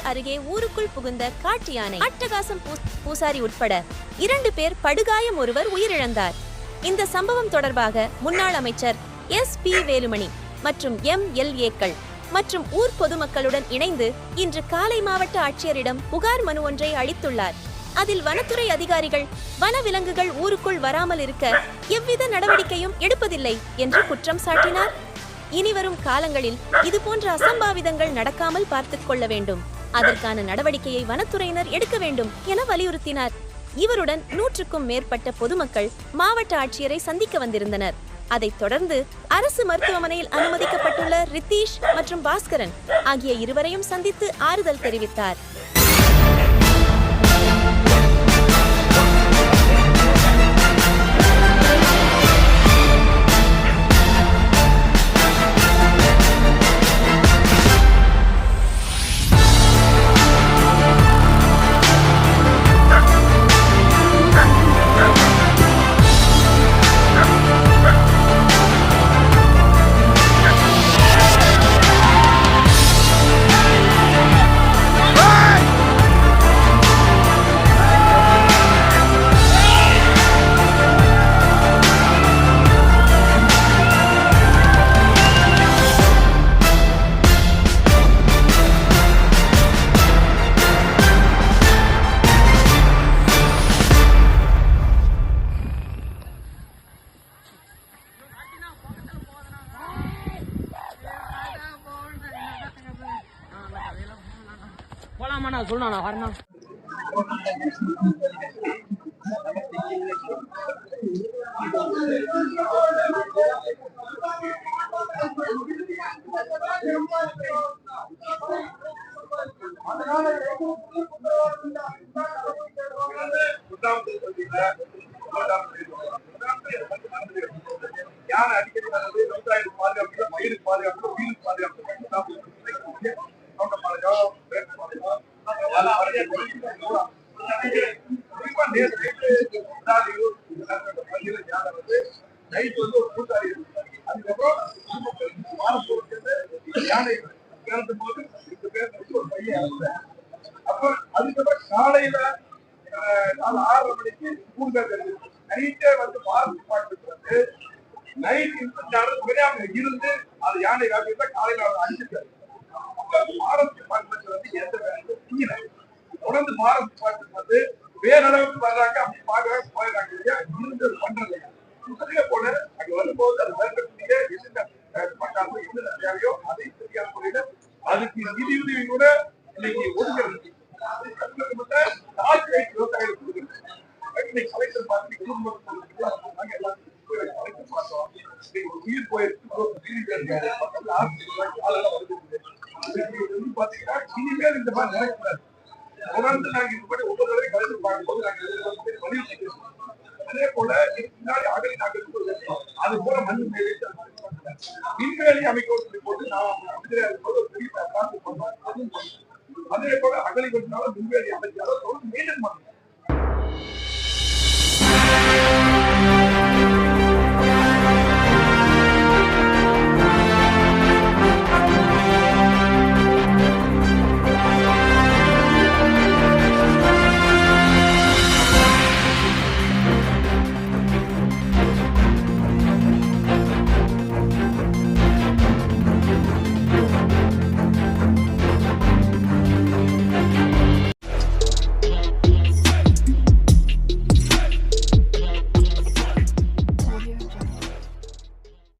அருகே ஊருக்குள் புகுந்த காட்டு யானை. அட்டகாசம் பூசாரி உட்பட 2 பேர் படுகாயம், ஒருவர் உயிரிழந்தார். இந்த சம்பவம் தொடர்பாக முன்னாள் அமைச்சர் SP வேலுமணி மற்றும் MLA-க்கள் மற்றும் ஊர் பொதுமக்களுடன் இணைந்து இன்று காலை மாவட்ட ஆட்சியரிடம் புகார் மனு ஒன்றை அளித்துள்ளார். அதில் வனத்துறை அதிகாரிகள் வனவிலங்குகள் ஊருக்குள் வராமல் இருக்க எவ்வித நடவடிக்கையும் எடுப்பதில்லை என்று குற்றம் சாட்டினார். இனிவரும் காலங்களில் இதுபோன்ற அசம்பாவிதங்கள் நடக்காமல் பார்த்துக் கொள்ள வேண்டும், அதற்கான நடவடிக்கையை வனத்துறையினர் எடுக்க வேண்டும் என வலியுறுத்தினார். இவருடன் 100க்கும் மேற்பட்ட பொதுமக்கள் மாவட்ட ஆட்சியரை சந்திக்க வந்திருந்தனர். அதைத் தொடர்ந்து அரசு மருத்துவமனையில் அனுமதிக்கப்பட்டுள்ள ரித்தீஷ் மற்றும் பாஸ்கரன் ஆகிய இருவரையும் சந்தித்து ஆறுதல் தெரிவித்தார். போலாமா? நான் சொல்லணும், நான் வரணும். யானை அடிக்கடி விவசாயத்துக்கு பாதுகாப்பு, மயிருக்கு பாதுகாப்பு, உயிருக்கு பாதுகாப்பு, நைட் வந்து ஒரு கூட்டாளி அதுக்கப்புறம் யானை இறந்தும் போது 2 பேர் ஒரு பையன். அப்ப அதுக்கப்புறம் காலையில 6:30 மணிக்கு 3 பேர் தெரிஞ்சு நைட்டே வந்து ஃபாரஸ்ட் டிபார்ட்மெண்ட் வந்து நைட் இருந்து அது யானை காப்பி காலையில அவர் அடிச்சிருக்காரு. ஃபாரஸ்ட் டிபார்ட்மெண்ட் வந்து எந்த வேலையும் செய்யல. தொடர்ந்து ஃபாரஸ்ட் டிபார்ட்மெண்ட் வந்து வேறளவுக்கு வர்றாங்க, அப்படி பார்க்க போயிடறாங்க இல்லையா, இருந்தது பண்றது. அதே போல அங்க வரும்போது அது வரக்கூடிய என்னென்ன பண்ணாலும் என்னென்ன தேவையோ அதை சரியான முறையில அதுக்கு நிதி உதவி கூட இன்னைக்கு ஒதுக்கிறது. விவசாயிகள் கொடுக்குறது. இன்னைக்கு கலெக்டர் பார்த்து குடும்பம் பார்த்தோம், உயிர் போயிருக்கு. பாத்தீங்கன்னா இனிமேல் இந்த மாதிரி நடக்கூடாது. தொடர்ந்து நாங்க இப்படி ஒவ்வொரு தடவை கலெக்டர் பார்க்கும்போது நாங்க வலியுறுத்தி அதே போல முன்னாடி அகலி நாங்கள் அது போல மண் விண்வெளி அமைக்க போட்டு நான் பெரிய பண்ணோம். அதே போல அகலி கொண்டாலும் விண்வெளி அமைச்சாலும் மெயின்டைன் பண்ணணும்.